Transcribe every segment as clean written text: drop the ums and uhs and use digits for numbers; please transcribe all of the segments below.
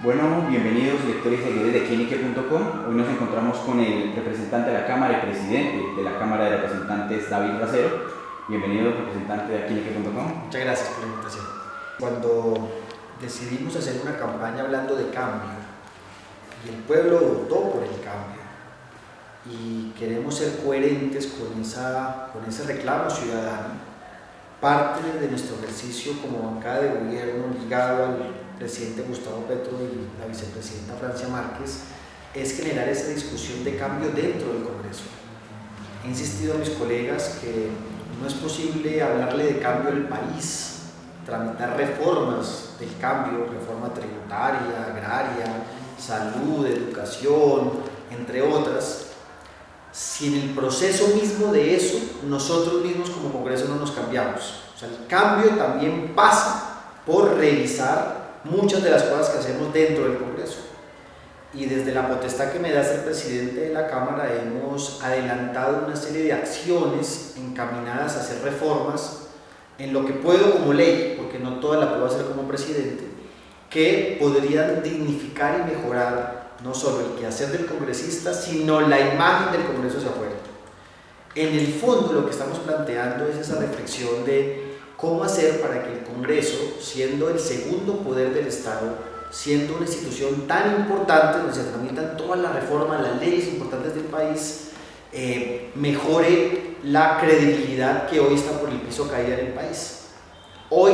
Bueno, bienvenidos lectores y seguidores de Clinique.com. Hoy nos encontramos con el representante de la Cámara y presidente de la Cámara de Representantes, David Racero. Bienvenido, representante de Clinique.com. Muchas gracias por la invitación. Cuando decidimos hacer una campaña hablando de cambio y el pueblo votó por el cambio y queremos ser coherentes con ese reclamo ciudadano, parte de nuestro ejercicio como bancada de gobierno ligado al presidente Gustavo Petro y la vicepresidenta Francia Márquez es generar esa discusión de cambio dentro del Congreso. He insistido a mis colegas que no es posible hablarle de cambio al país, tramitar reformas del cambio, reforma tributaria, agraria, salud, educación, entre otras, si en el proceso mismo de eso nosotros mismos como Congreso no nos cambiamos. O sea, el cambio también pasa por revisar muchas de las cosas que hacemos dentro del Congreso. Y desde la potestad que me da ser presidente de la Cámara hemos adelantado una serie de acciones encaminadas a hacer reformas en lo que puedo como ley, porque no todas las puedo hacer como presidente, que podrían dignificar y mejorar no solo el quehacer del congresista, sino la imagen del Congreso hacia afuera. En el fondo lo que estamos planteando es esa reflexión de cómo hacer para que el Congreso, siendo el segundo poder del Estado, siendo una institución tan importante donde se tramitan todas las reformas, las leyes importantes del país, mejore la credibilidad que hoy está por el piso caída en el país. Hoy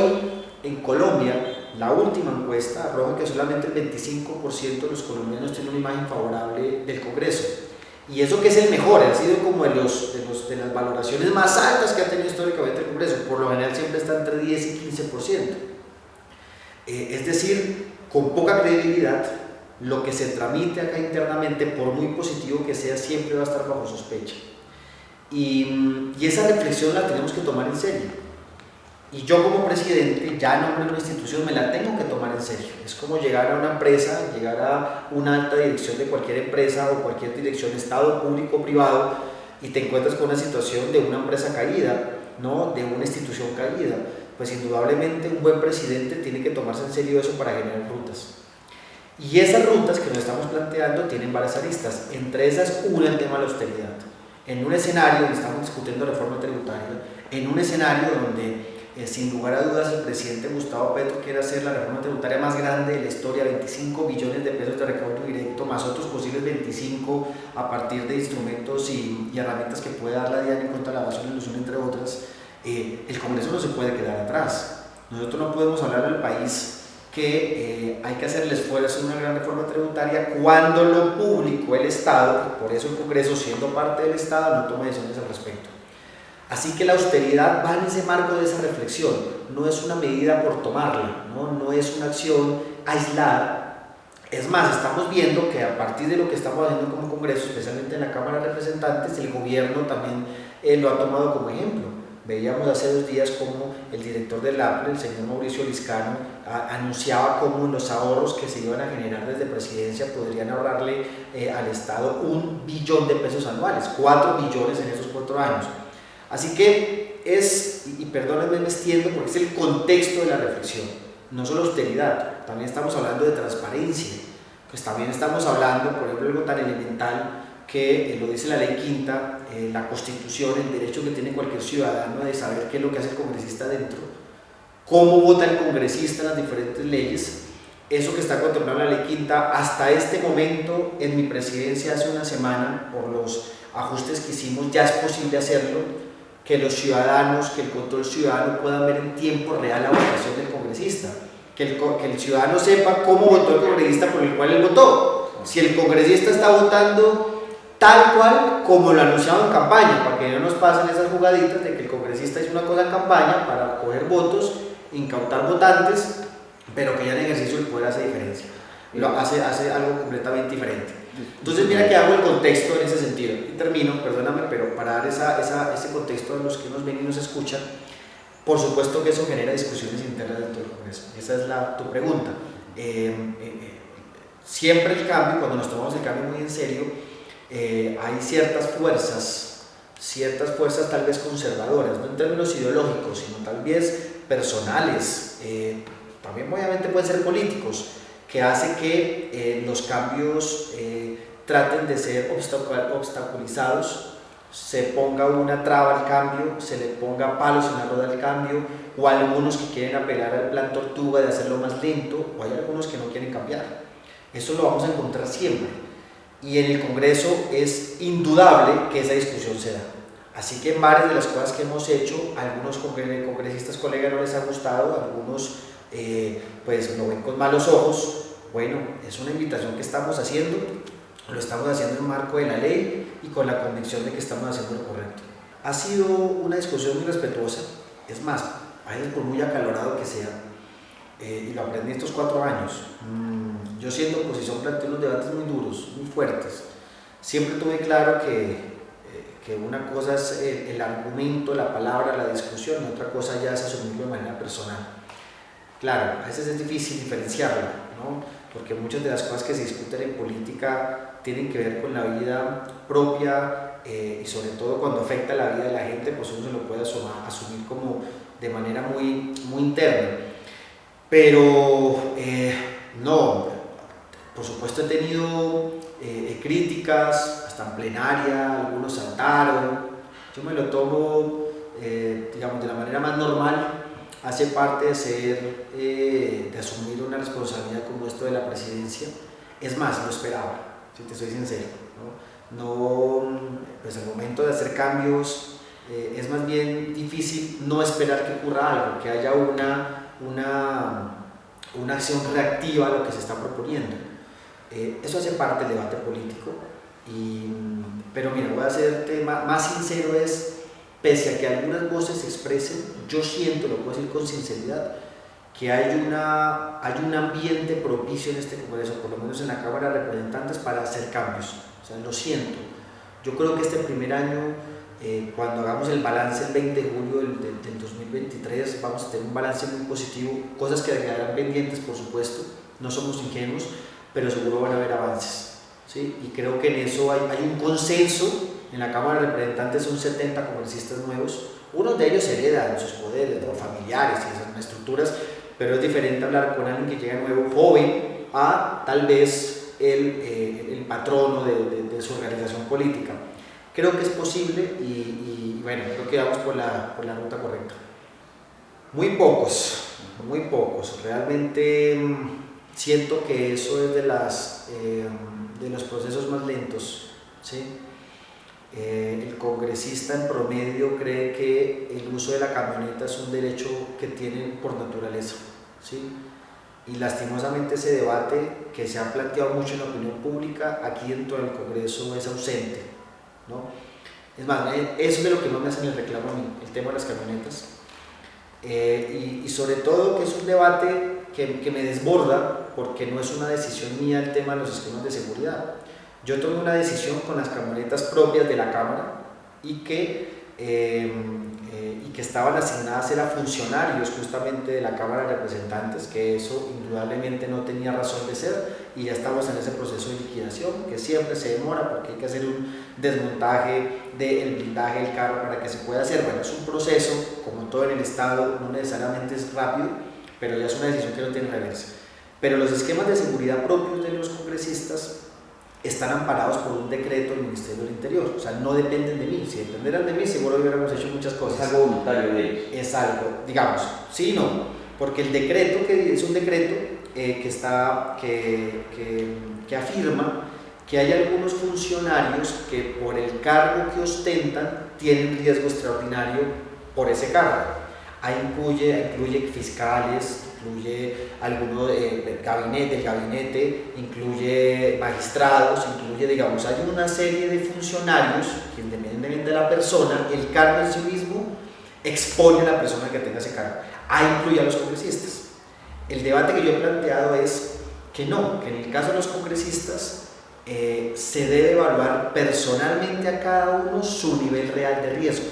en Colombia, la última encuesta arroja que solamente el 25% de los colombianos tienen una imagen favorable del Congreso. Y eso que es el mejor, ha sido como de las valoraciones más altas que ha tenido históricamente el Congreso. Por lo general siempre está entre 10 y 15%. Es decir, con poca credibilidad, lo que se tramite acá internamente, por muy positivo que sea, siempre va a estar bajo sospecha. Y esa reflexión la tenemos que tomar en serio. Y yo como presidente, ya en nombre de una institución, me la tengo que tomar en serio. Es como llegar a una empresa, llegar a una alta dirección de cualquier empresa o cualquier dirección, Estado, público o privado, y te encuentras con una situación de una empresa caída, ¿no? De una institución caída. Pues indudablemente un buen presidente tiene que tomarse en serio eso para generar rutas. Y esas rutas que nos estamos planteando tienen varias aristas. Entre esas, una, el tema de la austeridad. En un escenario donde estamos discutiendo reforma tributaria, en un escenario donde sin lugar a dudas el presidente Gustavo Petro quiere hacer la reforma tributaria más grande de la historia, 25 billones de pesos de recaudo directo, más otros posibles 25 a partir de instrumentos y herramientas que puede dar la DIAN en contra de la evasión y elusión, entre otras. El Congreso no se puede quedar atrás. Nosotros no podemos hablar al país que hay que hacer el esfuerzo de una gran reforma tributaria cuando lo público, el Estado, por eso el Congreso, siendo parte del Estado, no toma decisiones al respecto. Así que la austeridad va en ese marco de esa reflexión, no es una medida por tomarla, no es una acción aislada. Es más, estamos viendo que a partir de lo que estamos haciendo como Congreso, especialmente en la Cámara de Representantes, el gobierno también lo ha tomado como ejemplo. Veíamos hace 2 días como el director del APRE, el señor Mauricio Liscano, anunciaba cómo los ahorros que se iban a generar desde presidencia podrían ahorrarle al Estado 1 billón de pesos anuales, 4 billones en esos 4 años. Así que y perdónenme, me extiendo porque es el contexto de la reflexión, no solo austeridad, también estamos hablando de transparencia, pues también estamos hablando, por ejemplo, algo tan elemental que lo dice la ley quinta, la Constitución, el derecho que tiene cualquier ciudadano de saber qué es lo que hace el congresista dentro, cómo vota el congresista en las diferentes leyes. Eso que está contemplado en la ley quinta, hasta este momento, en mi presidencia hace una semana, por los ajustes que hicimos, ya es posible hacerlo, que los ciudadanos, que el control ciudadano pueda ver en tiempo real la votación del congresista, que el ciudadano sepa cómo votó el congresista por el cual él votó, si el congresista está votando tal cual como lo anunciaba en campaña, para que no nos pasen esas jugaditas de que el congresista hizo una cosa en campaña para coger votos, incautar votantes, pero que ya en ejercicio el poder hace diferencia, hace algo completamente diferente. Entonces mira que hago el contexto en ese sentido, y termino, perdóname, pero para dar ese contexto a los que nos ven y nos escuchan. Por supuesto que eso genera discusiones internas dentro del Congreso, esa es tu pregunta. Siempre el cambio, cuando nos tomamos el cambio muy en serio, hay ciertas fuerzas tal vez conservadoras, no en términos ideológicos, sino tal vez personales, también obviamente pueden ser políticos, que hace que los cambios traten de ser obstaculizados, se ponga una traba al cambio, se le ponga palos en la rueda al cambio, o algunos que quieren apelar al plan tortuga de hacerlo más lento, o hay algunos que no quieren cambiar. Eso lo vamos a encontrar siempre, y en el Congreso es indudable que esa discusión se da. Así que en varias de las cosas que hemos hecho, a algunos congresistas colegas no les ha gustado, algunos pues lo ven con malos ojos. Bueno, es una invitación que estamos haciendo, lo estamos haciendo en el marco de la ley y con la convicción de que estamos haciendo lo correcto. Ha sido una discusión muy respetuosa, es más, a veces por muy acalorado que sea, y lo aprendí estos 4 años. Yo siendo oposición planteé unos debates muy duros, muy fuertes. Siempre tuve claro que una cosa es el argumento, la palabra, la discusión, y otra cosa ya es asumirlo de manera personal. Claro, a veces es difícil diferenciarlo, ¿no? Porque muchas de las cosas que se discuten en política tienen que ver con la vida propia, y sobre todo cuando afecta la vida de la gente, pues uno se lo puede asumir como de manera muy, muy interna. Pero no, por supuesto he tenido críticas, hasta en plenaria, algunos saltaron. Yo me lo tomo, digamos, de la manera más normal. Hace parte de ser, de asumir una responsabilidad como esto de la presidencia. Es más, lo esperaba, si te soy sincero, ¿no? Pues al momento de hacer cambios, es más bien difícil no esperar que ocurra algo, que haya una acción reactiva a lo que se está proponiendo. Eso hace parte del debate político, pero mira, voy a hacerte más sincero, pese a que algunas voces se expresen, yo siento, lo puedo decir con sinceridad, que hay un ambiente propicio en este Congreso, por lo menos en la Cámara de Representantes, para hacer cambios. O sea, lo siento. Yo creo que este primer año, cuando hagamos el balance el 20 de julio del 2023, vamos a tener un balance muy positivo, cosas que quedarán pendientes, por supuesto, no somos ingenuos, pero seguro van a haber avances, ¿sí? Y creo que en eso hay un consenso. En la Cámara de Representantes son 70 congresistas nuevos, unos de ellos heredan sus poderes, ¿no?, familiares y esas estructuras, pero es diferente hablar con alguien que llega nuevo, joven, a tal vez el patrono de su organización política. Creo que es posible y bueno, creo que vamos por la ruta correcta. Muy pocos, realmente siento que eso es de los procesos más lentos, ¿sí? El congresista en promedio cree que el uso de la camioneta es un derecho que tienen por naturaleza, ¿sí? Y lastimosamente ese debate que se ha planteado mucho en la opinión pública aquí dentro del Congreso es ausente, ¿no? Es más, eso es de lo que no me hacen el reclamo a mí, el tema de las camionetas, y sobre todo que es un debate que me desborda, porque no es una decisión mía el tema de los esquemas de seguridad. Yo tomé una decisión con las camionetas propias de la Cámara y que estaban asignadas a funcionarios justamente de la Cámara de Representantes, que eso indudablemente no tenía razón de ser, y ya estamos en ese proceso de liquidación que siempre se demora porque hay que hacer un desmontaje del blindaje del carro para que se pueda hacer. Bueno, es un proceso, como todo en el Estado, no necesariamente es rápido, pero ya es una decisión que no tiene reversa. Pero los esquemas de seguridad propios de los congresistas están amparados por un decreto del Ministerio del Interior, o sea, no dependen de mí. Si dependeran de mí, seguro hubiéramos hecho muchas cosas. Es algo voluntario de ellos. Es algo, digamos, sí y no, porque el decreto es un decreto que afirma que hay algunos funcionarios que por el cargo que ostentan tienen riesgo extraordinario por ese cargo. Ahí incluye fiscales, incluye alguno del gabinete, incluye magistrados, incluye, digamos, hay una serie de funcionarios que independientemente de la persona, el cargo en sí mismo expone a la persona que tenga ese cargo. Ahí incluye a los congresistas. El debate que yo he planteado es que no, que en el caso de los congresistas se debe evaluar personalmente a cada uno su nivel real de riesgo.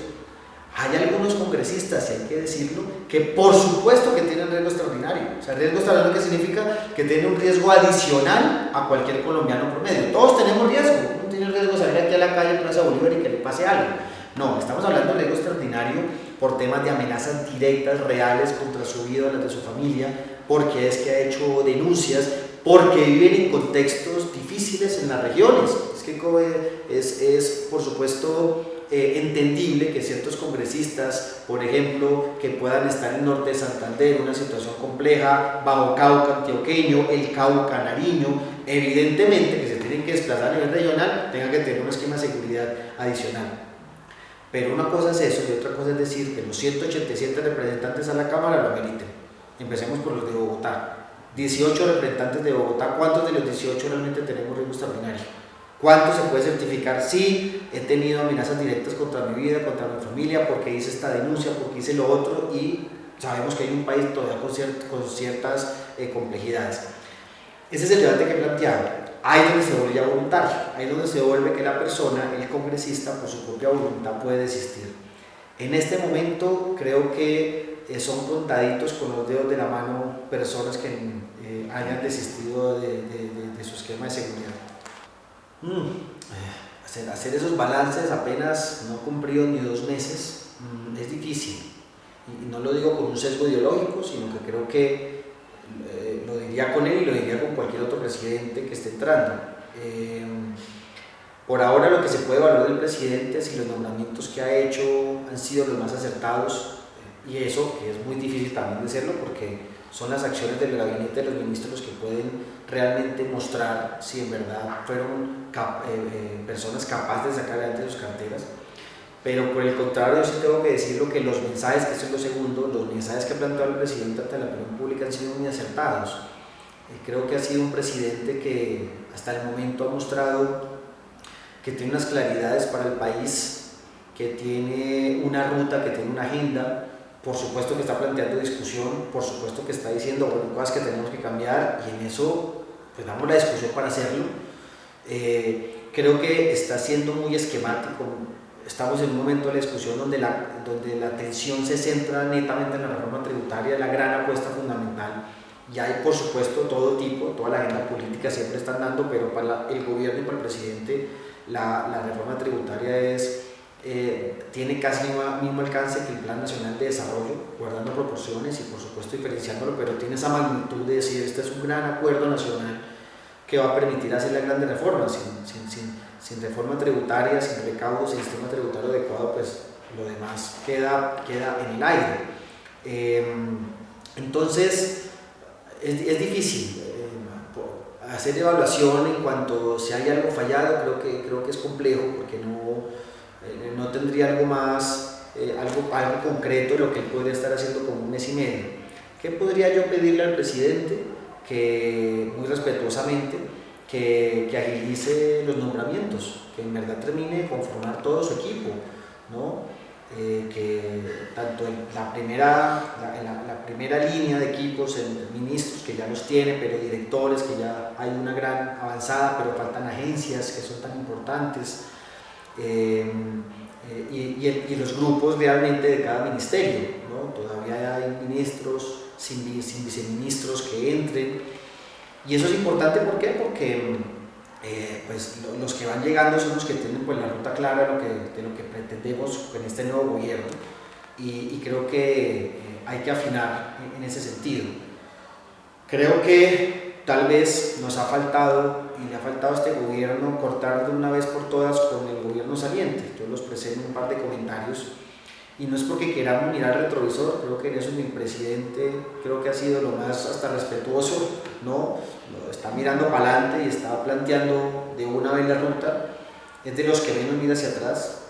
Hay algunos congresistas, y hay que decirlo, que por supuesto que tienen riesgo extraordinario. O sea, riesgo extraordinario, ¿qué significa? Que tienen un riesgo adicional a cualquier colombiano promedio. Todos tenemos riesgo. Uno tiene riesgo de salir aquí a la calle en Plaza Bolívar y que le pase algo. No, estamos hablando de riesgo extraordinario por temas de amenazas directas, reales contra su vida o las de su familia, porque es que ha hecho denuncias porque viven en contextos difíciles en las regiones. Es que es por supuesto entendible que ciertos congresistas, por ejemplo, que puedan estar en el norte de Santander, una situación compleja, bajo Cauca antioqueño, el Cauca nariño, evidentemente que se tienen que desplazar a nivel regional, tengan que tener un esquema de seguridad adicional. Pero una cosa es eso y otra cosa es decir que los 187 representantes a la Cámara lo meriten. Empecemos por los de Bogotá. 18 representantes de Bogotá, ¿cuántos de los 18 realmente tenemos riesgo extraordinario? ¿Cuántos se puede certificar? Sí, he tenido amenazas directas contra mi vida, contra mi familia, porque hice esta denuncia, porque hice lo otro, y sabemos que hay un país todavía con ciertas complejidades. Ese es el debate que he planteado. Ahí es donde se vuelve ya voluntario, ahí es donde se vuelve que la persona, el congresista, por su propia voluntad puede desistir. En este momento creo que son contaditos con los dedos de la mano personas que hayan desistido de su esquema de seguridad. Hacer esos balances apenas no cumplidos ni 2 meses es difícil, y no lo digo con un sesgo ideológico, sino que creo que lo diría con él y lo diría con cualquier otro presidente que esté entrando. Por ahora lo que se puede evaluar del presidente es si los nombramientos que ha hecho han sido los más acertados, y eso que es muy difícil también de hacerlo porque son las acciones del gabinete de los ministros los que pueden realmente mostrar si en verdad fueron personas capaces de sacar adelante sus carteras. Pero por el contrario, yo sí tengo que decirlo que los mensajes, que eso es lo segundo, los mensajes que ha planteado el presidente ante la opinión pública han sido muy acertados. Creo que ha sido un presidente que hasta el momento ha mostrado que tiene unas claridades para el país, que tiene una ruta, que tiene una agenda. Por supuesto que está planteando discusión, por supuesto que está diciendo bueno, cosas que tenemos que cambiar, y en eso pues damos la discusión para hacerlo. Creo que está siendo muy esquemático. Estamos en un momento de la discusión donde la atención se centra netamente en la reforma tributaria, la gran apuesta fundamental. Y hay por supuesto todo tipo, toda la agenda política siempre están dando, pero para el gobierno y para el presidente la reforma tributaria tiene casi el mismo alcance que el Plan Nacional de Desarrollo, guardando proporciones y por supuesto diferenciándolo, pero tiene esa magnitud de decir este es un gran acuerdo nacional que va a permitir hacer las grandes reformas. Sin reforma tributaria, sin recaudo, sin sistema tributario adecuado, pues lo demás queda en el aire. Entonces es difícil hacer evaluación en cuanto si hay algo fallado. Creo que es complejo porque no tendría algo más, algo concreto de lo que él podría estar haciendo como un mes y medio. ¿Qué podría yo pedirle al presidente? Que muy respetuosamente que agilice los nombramientos, que en verdad termine de conformar todo su equipo, ¿no? Que tanto en la primera línea de equipos, en ministros que ya los tiene, pero directores que ya hay una gran avanzada, pero faltan agencias que son tan importantes, y los grupos realmente de cada ministerio, ¿no? Todavía hay ministros sin viceministros que entren, y eso es importante. ¿Por qué? Porque pues los que van llegando son los que tienen pues la ruta clara de lo que pretendemos con este nuevo gobierno, y creo que hay que afinar en ese sentido. Creo que tal vez nos ha faltado y le ha faltado a este gobierno cortar de una vez por todas con el gobierno saliente. Yo los presenté en un par de comentarios, y no es porque queramos mirar al retrovisor. Creo que en eso mi presidente creo que ha sido lo más hasta respetuoso, ¿no? Está mirando para adelante y está planteando de una vez la ruta. Es de los que menos mira hacia atrás,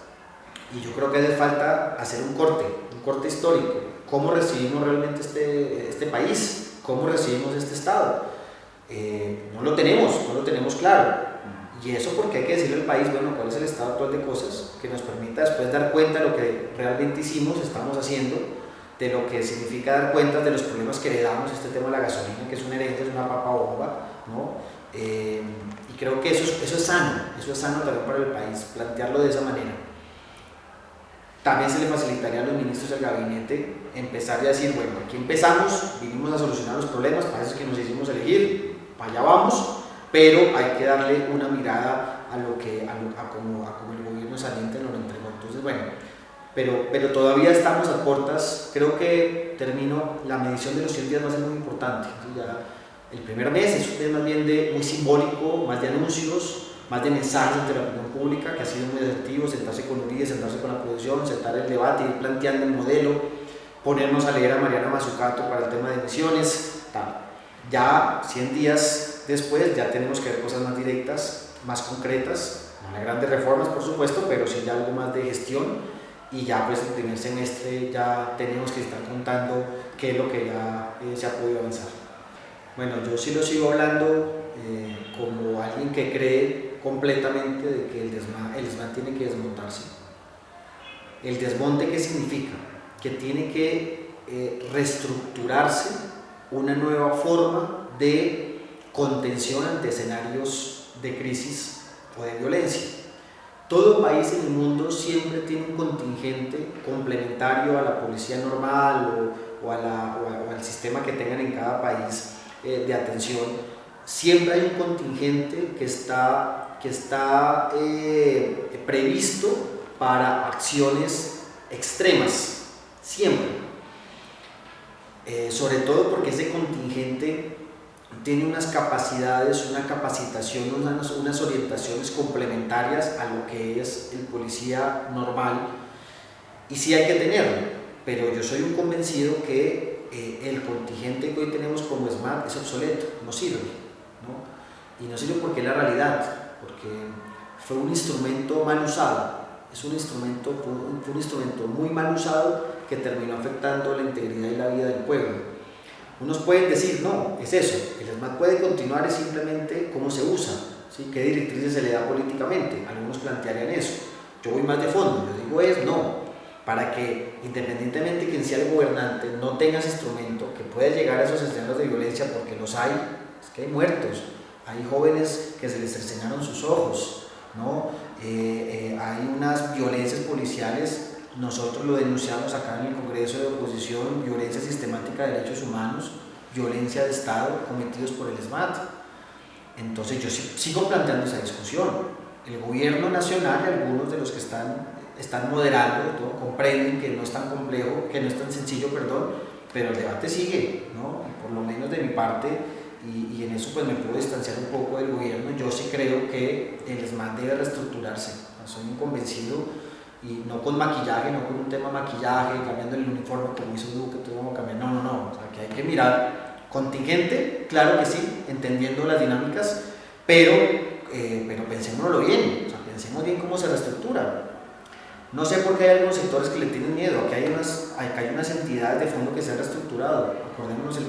y yo creo que hace falta hacer un corte histórico. ¿Cómo recibimos realmente este país? ¿Cómo recibimos este Estado? No lo tenemos claro. Y eso porque hay que decirle al país, bueno, cuál es el estado actual de cosas que nos permita después dar cuenta de lo que realmente hicimos, estamos haciendo, de lo que significa dar cuenta de los problemas que heredamos, este tema de la gasolina, que es una herencia, es una papa bomba, ¿no? Y creo que eso es sano también para el país, plantearlo de esa manera. También se le facilitaría a los ministros del gabinete empezar a decir, bueno, aquí empezamos, vinimos a solucionar los problemas, para eso es que nos hicimos elegir, para allá vamos, pero hay que darle una mirada a cómo el gobierno saliente nos lo entregó. Entonces, bueno, pero todavía estamos a puertas. Creo que la medición de los 100 días va a ser muy importante. Ya El primer mes es más bien muy simbólico, más de anuncios, más de mensajes ante la opinión pública, que ha sido muy asertivo, sentarse con Uribe, sentarse con la oposición, sentar el debate, ir planteando el modelo, ponernos a leer a Mariana Mazzucato para el tema de emisiones, tal. Ya 100 días después ya tenemos que ver cosas más directas, más concretas, no grandes reformas por supuesto, pero sí ya algo más de gestión, y ya pues el primer semestre ya tenemos que estar contando qué es lo que ya se ha podido avanzar. Bueno, yo sí lo sigo hablando como alguien que cree completamente de que el ESMAD tiene que desmontarse. ¿El desmonte qué significa? Que tiene que reestructurarse una nueva forma de contención ante escenarios de crisis o de violencia. Todo país en el mundo siempre tiene un contingente complementario a la policía normal o al sistema que tengan en cada país de atención. Siempre hay un contingente que está previsto para acciones extremas, siempre. Sobre todo porque ese contingente tiene unas capacidades, una capacitación, unas orientaciones complementarias a lo que es el policía normal, y sí hay que tenerlo, pero yo soy un convencido que el contingente que hoy tenemos como ESMAD es obsoleto, no sirve, ¿no? Y no sirve porque es la realidad, porque fue un instrumento mal usado, fue un instrumento muy mal usado que terminó afectando la integridad y la vida del pueblo. Unos pueden decir, no, es eso, el ESMAD puede continuar, es simplemente cómo se usa, ¿sí? ¿Qué directrices se le da políticamente? Algunos plantearían eso. Yo voy más de fondo, yo digo no, para que independientemente de quien sea el gobernante no tenga ese instrumento, que pueda llegar a esos escenarios de violencia, porque los hay, es que hay muertos, hay jóvenes que se les cercenaron sus ojos, ¿no? Hay unas violencias policiales. Nosotros lo denunciamos acá en el Congreso de Oposición, violencia sistemática de derechos humanos, violencia de Estado cometidos por el ESMAD. Entonces yo sigo planteando esa discusión. El gobierno nacional y algunos de los que están moderando, ¿no? Comprenden que no es tan complejo, que no es tan sencillo, pero el debate sigue, ¿no? Por lo menos de mi parte, y en eso pues me puedo distanciar un poco del gobierno. Yo sí creo que el ESMAD debe reestructurarse, soy un convencido. Y no con maquillaje, no con un tema maquillaje, cambiando el uniforme como hizo Duque, todo vamos a cambiar, no, o sea, que hay que mirar contingente, claro que sí, entendiendo las dinámicas, pero pensémoslo bien, o sea, pensemos bien cómo se reestructura. No sé por qué hay algunos sectores que le tienen miedo, aquí hay unas entidades de fondo que se han reestructurado, acordémonos el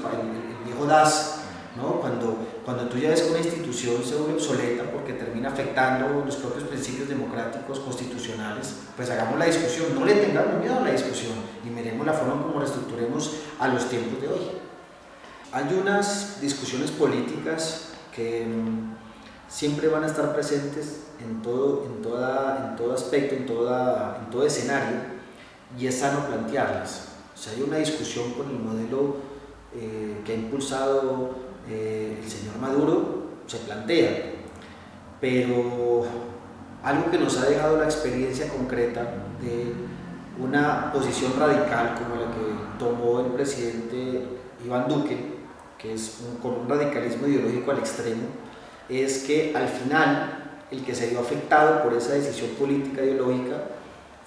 viejo DAS, ¿no? Cuando tú ya ves que una institución se vuelve obsoleta porque termina afectando los propios principios democráticos constitucionales, pues hagamos la discusión, no le tengamos miedo a la discusión y miremos la forma como reestructuremos a los tiempos de hoy. Hay unas discusiones políticas que siempre van a estar presentes en todo aspecto, en todo escenario, y es sano plantearlas. O sea, hay una discusión con el modelo que ha impulsado el señor Maduro, se plantea, pero algo que nos ha dejado la experiencia concreta de una posición radical como la que tomó el presidente Iván Duque, que es con un radicalismo ideológico al extremo, es que al final el que se vio afectado por esa decisión política ideológica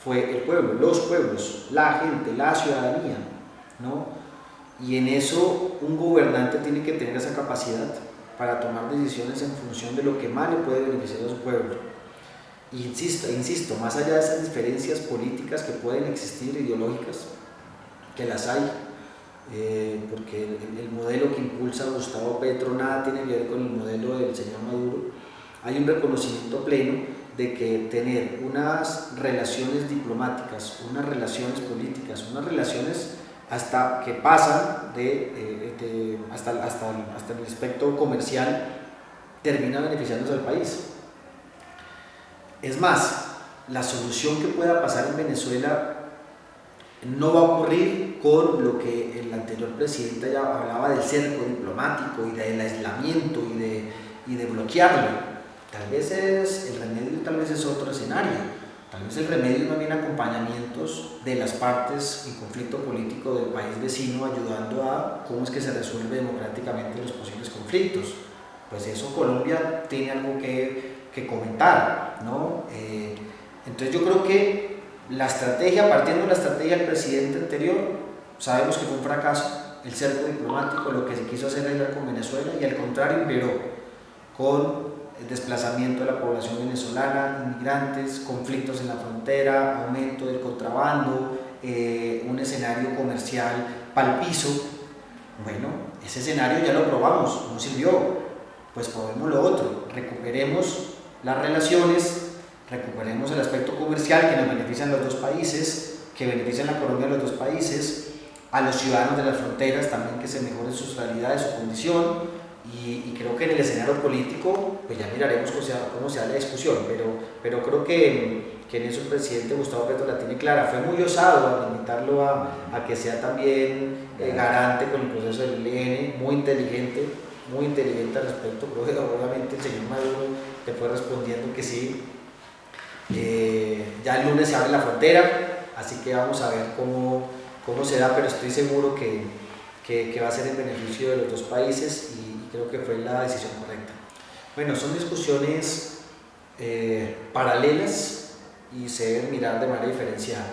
fue el pueblo, los pueblos, la gente, la ciudadanía, ¿no? Y en eso un gobernante tiene que tener esa capacidad para tomar decisiones en función de lo que más le puede beneficiar a su pueblo. Y insisto, más allá de esas diferencias políticas que pueden existir, ideológicas, que las hay, porque el modelo que impulsa Gustavo Petro nada tiene que ver con el modelo del señor Maduro, hay un reconocimiento pleno de que tener unas relaciones diplomáticas, unas relaciones políticas, unas relaciones hasta que pasan hasta el aspecto comercial, termina beneficiándose al país. Es más, la solución que pueda pasar en Venezuela no va a ocurrir con lo que el anterior presidente ya hablaba del cerco diplomático y del aislamiento y de bloquearlo. Tal vez el remedio tal vez es otro escenario. Tal vez el remedio es más bien acompañamientos de las partes en conflicto político del país vecino, ayudando a cómo es que se resuelve democráticamente los posibles conflictos. Pues eso Colombia tiene algo que comentar, ¿no? Entonces yo creo que la estrategia, partiendo de la estrategia del presidente anterior, sabemos que fue un fracaso, el cerco diplomático, lo que se quiso hacer era con Venezuela, y al contrario imperó con el desplazamiento de la población venezolana, inmigrantes, conflictos en la frontera, aumento del contrabando, un escenario comercial pal piso. Bueno, ese escenario ya lo probamos, no sirvió, pues probemos lo otro, recuperemos las relaciones, recuperemos el aspecto comercial que nos beneficia a los dos países, que beneficia a la economía de los dos países, a los ciudadanos de las fronteras también, que se mejoren sus realidades, su condición. Y creo que en el escenario político pues ya miraremos cómo se da la discusión, pero creo que en eso el presidente Gustavo Petro la tiene clara. Fue muy osado al invitarlo a que sea también garante con el proceso del ELN, muy inteligente al respecto. Creo que obviamente el señor Maduro te fue respondiendo que sí. Ya el lunes se abre la frontera, así que vamos a ver cómo se da, pero estoy seguro que va a ser en beneficio de los dos países, y creo que fue la decisión correcta. Bueno, son discusiones paralelas y se deben mirar de manera diferenciada.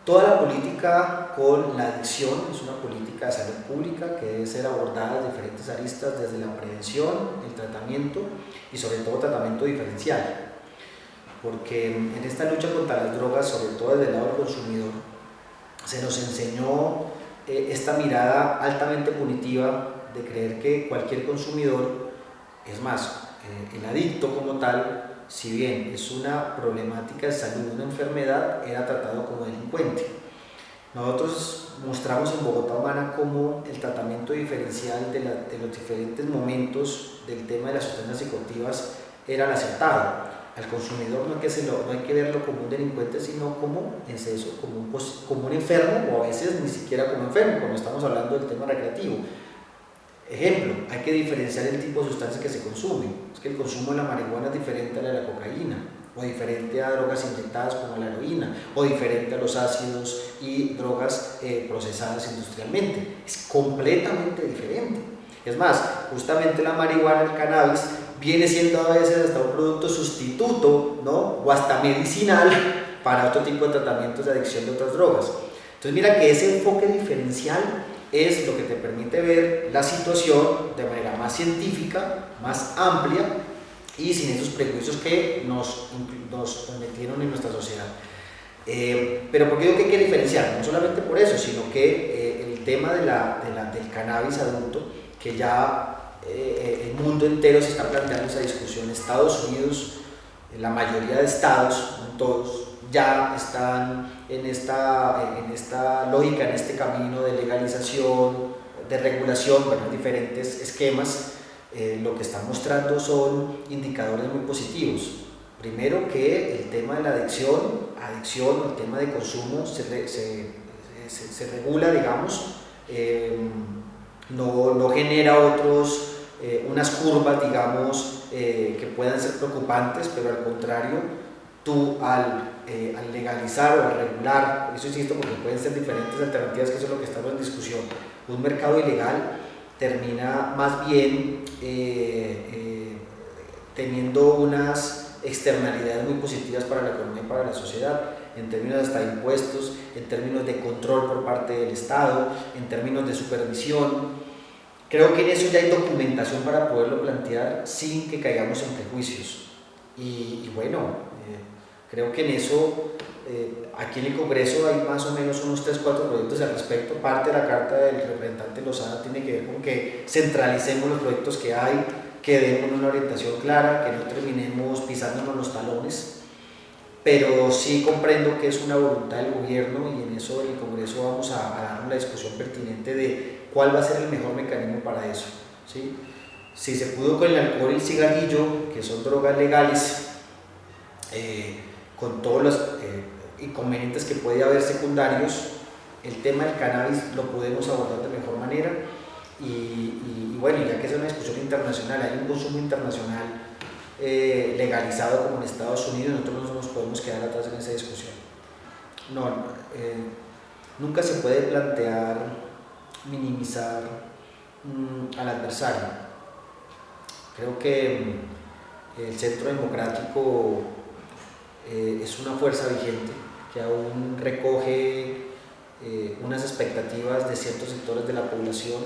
Toda la política con la adicción es una política de salud pública que debe ser abordada desde diferentes aristas, desde la prevención, el tratamiento y sobre todo tratamiento diferencial. Porque en esta lucha contra las drogas, sobre todo desde el lado del consumidor, se nos enseñó esta mirada altamente punitiva de creer que cualquier consumidor, es más, el adicto como tal, si bien es una problemática de salud, una enfermedad, era tratado como delincuente. Nosotros mostramos en Bogotá Humana cómo el tratamiento diferencial de los diferentes momentos del tema de las sustancias psicoactivas era acertado. Al consumidor no hay que verlo como un delincuente, sino como exceso, como un enfermo, o a veces ni siquiera como enfermo, cuando estamos hablando del tema recreativo. Ejemplo, hay que diferenciar el tipo de sustancias que se consumen. Es que el consumo de la marihuana es diferente a la de la cocaína, o diferente a drogas inyectadas como la heroína, o diferente a los ácidos y drogas procesadas industrialmente. Es completamente diferente. Es más, justamente la marihuana, el cannabis, viene siendo a veces hasta un producto sustituto, ¿no? O hasta medicinal para otro tipo de tratamientos de adicción de otras drogas. Entonces mira que ese enfoque diferencial es lo que te permite ver la situación de manera más científica, más amplia y sin esos prejuicios que nos metieron en nuestra sociedad. Pero ¿por qué digo que hay que diferenciar? No solamente por eso, sino que el tema del cannabis adulto, que ya el mundo entero se está planteando esa discusión. Estados Unidos, la mayoría de estados, no todos, ya están en esta lógica, en este camino de legalización, de regulación, bueno, diferentes esquemas. Lo que están mostrando son indicadores muy positivos. Primero, que el tema de la adicción, el tema de consumo se regula, digamos, no genera unas curvas, digamos, que puedan ser preocupantes, pero al contrario, tú al legalizar o al regular, por eso insisto, porque pueden ser diferentes alternativas, que eso es lo que estamos en discusión, un mercado ilegal termina más bien teniendo unas externalidades muy positivas para la economía y para la sociedad, en términos hasta de impuestos, en términos de control por parte del Estado, en términos de supervisión. Creo que en eso ya hay documentación para poderlo plantear sin que caigamos en prejuicios. Y bueno, creo que en eso, aquí en el Congreso hay más o menos unos 3-4 proyectos al respecto. Parte de la carta del representante Lozada tiene que ver con que centralicemos los proyectos que hay, que demos una orientación clara, que no terminemos pisándonos los talones. Pero sí comprendo que es una voluntad del gobierno, y en eso en el Congreso vamos a dar una discusión pertinente de cuál va a ser el mejor mecanismo para eso, ¿sí? Si se pudo con el alcohol y el cigarrillo, que son drogas legales, con todos los inconvenientes que puede haber secundarios, el tema del cannabis lo podemos abordar de mejor manera. Y bueno, ya que es una discusión internacional, hay un consumo internacional legalizado como en Estados Unidos, nosotros no nos podemos quedar atrás en esa discusión. No, nunca se puede plantear minimizar al adversario. Creo que el Centro Democrático es una fuerza vigente que aún recoge unas expectativas de ciertos sectores de la población,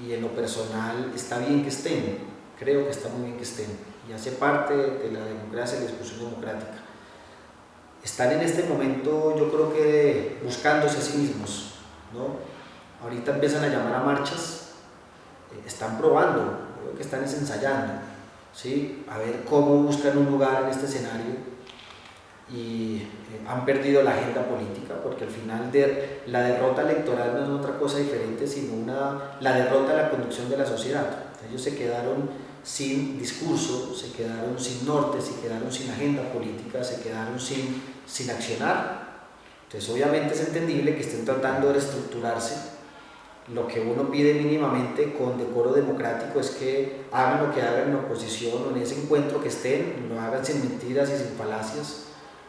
y en lo personal está bien que estén, creo que está muy bien que estén, y hace parte de la democracia y la discusión democrática. Están en este momento, yo creo que buscándose a sí mismos, ¿no? Ahorita empiezan a llamar a marchas, están probando, creo que están ensayando, ¿sí? A ver cómo buscan un lugar en este escenario, y han perdido la agenda política, porque al final la derrota electoral no es otra cosa diferente sino la derrota de la conducción de la sociedad. Ellos se quedaron sin discurso, se quedaron sin norte, se quedaron sin agenda política, se quedaron sin accionar. Entonces obviamente es entendible que estén tratando de reestructurarse. Lo que uno pide mínimamente con decoro democrático es que hagan lo que hagan en la oposición o en ese encuentro que estén, lo hagan sin mentiras y sin falacias,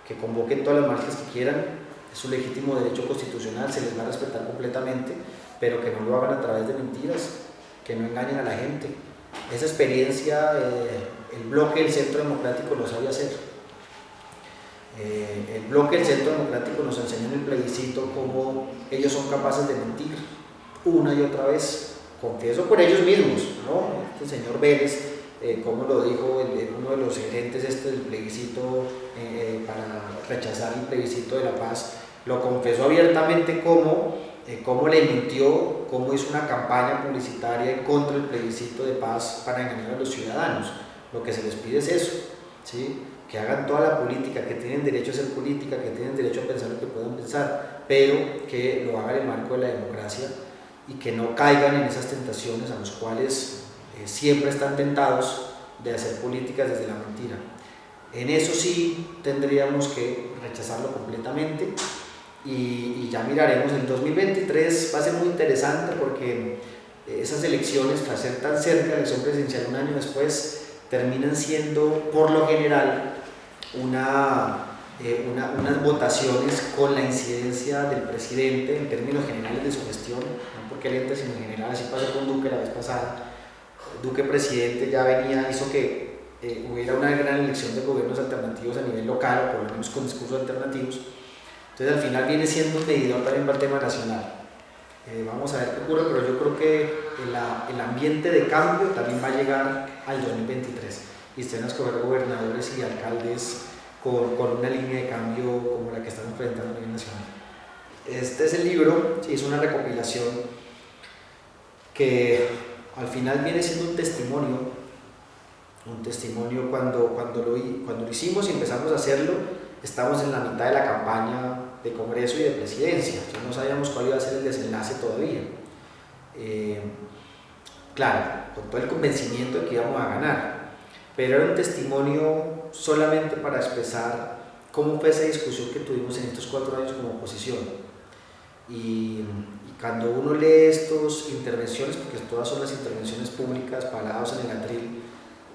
que convoquen todas las marchas que quieran, es su legítimo derecho constitucional, se les va a respetar completamente, pero que no lo hagan a través de mentiras, que no engañen a la gente. Esa experiencia el bloque del Centro Democrático lo sabe hacer. El bloque del Centro Democrático nos enseñó en el plebiscito cómo ellos son capaces de mentir una y otra vez, confieso por ellos mismos, ¿no? Este señor Vélez, como lo dijo uno de los gerentes del plebiscito para rechazar el plebiscito de la paz, lo confesó abiertamente cómo le mintió, cómo hizo una campaña publicitaria contra el plebiscito de paz para engañar a los ciudadanos. Lo que se les pide es eso, ¿sí? Que hagan toda la política, que tienen derecho a hacer política, que tienen derecho a pensar lo que puedan pensar, pero que lo hagan en el marco de la democracia y que no caigan en esas tentaciones a los cuales siempre están tentados de hacer políticas desde la mentira. En eso sí tendríamos que rechazarlo completamente, y ya miraremos. El 2023 va a ser muy interesante porque esas elecciones, tras ser tan cerca de la elección presidencial un año después, terminan siendo por lo general unas votaciones con la incidencia del presidente en términos generales de su gestión, no porque él entre, sino en general. Así pasó con Duque la vez pasada. Duque presidente ya hizo que hubiera una gran elección de gobiernos alternativos a nivel local, o por lo menos con discursos alternativos. Entonces al final viene siendo un medidor también para el tema nacional. Vamos a ver qué ocurre, pero yo creo que el ambiente de cambio también va a llegar al 2023 y estén a escoger gobernadores y alcaldes con una línea de cambio como la que estamos presentando a nivel nacional. Este es el libro, sí, es una recopilación que al final viene siendo un testimonio cuando lo hicimos y empezamos a hacerlo. Estamos en la mitad de la campaña de Congreso y de Presidencia, entonces no sabíamos cuál iba a ser el desenlace todavía. Claro, con todo el convencimiento de que íbamos a ganar, pero era un testimonio solamente para expresar cómo fue esa discusión que tuvimos en estos 4 años como oposición. Y cuando uno lee estas intervenciones, porque todas son las intervenciones públicas parados en el atril,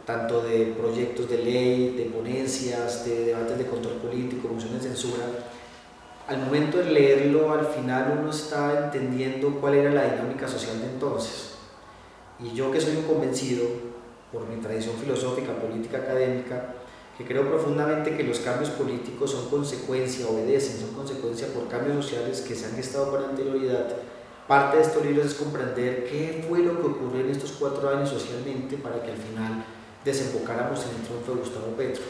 tanto de proyectos de ley, de ponencias, de debates de control político, mociones de censura, al momento de leerlo, al final uno está entendiendo cuál era la dinámica social de entonces. Y yo, que soy un convencido por mi tradición filosófica, política, académica, que creo profundamente que los cambios políticos son consecuencia por cambios sociales que se han gestado con anterioridad. Parte de estos libros es comprender qué fue lo que ocurrió en estos 4 años socialmente para que al final desembocáramos en el triunfo de Gustavo Petro.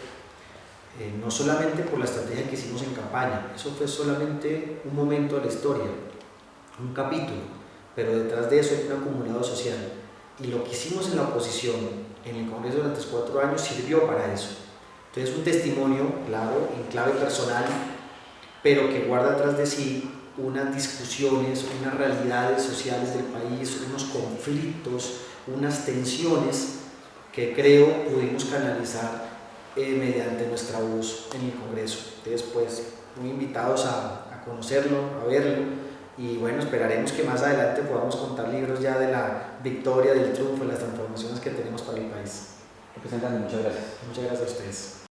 No solamente por la estrategia que hicimos en campaña, eso fue solamente un momento de la historia, un capítulo, pero detrás de eso hay un acumulado social. Y lo que hicimos en la oposición, en el Congreso durante 4 años, sirvió para eso. Entonces, un testimonio, claro, en clave personal, pero que guarda atrás de sí unas discusiones, unas realidades sociales del país, unos conflictos, unas tensiones que creo pudimos canalizar mediante nuestra voz en el Congreso. Entonces, pues, muy invitados a conocerlo, a verlo, y bueno, esperaremos que más adelante podamos contar libros ya de la victoria, del triunfo, de las transformaciones que tenemos para el país. Representante, muchas gracias. Muchas gracias a ustedes.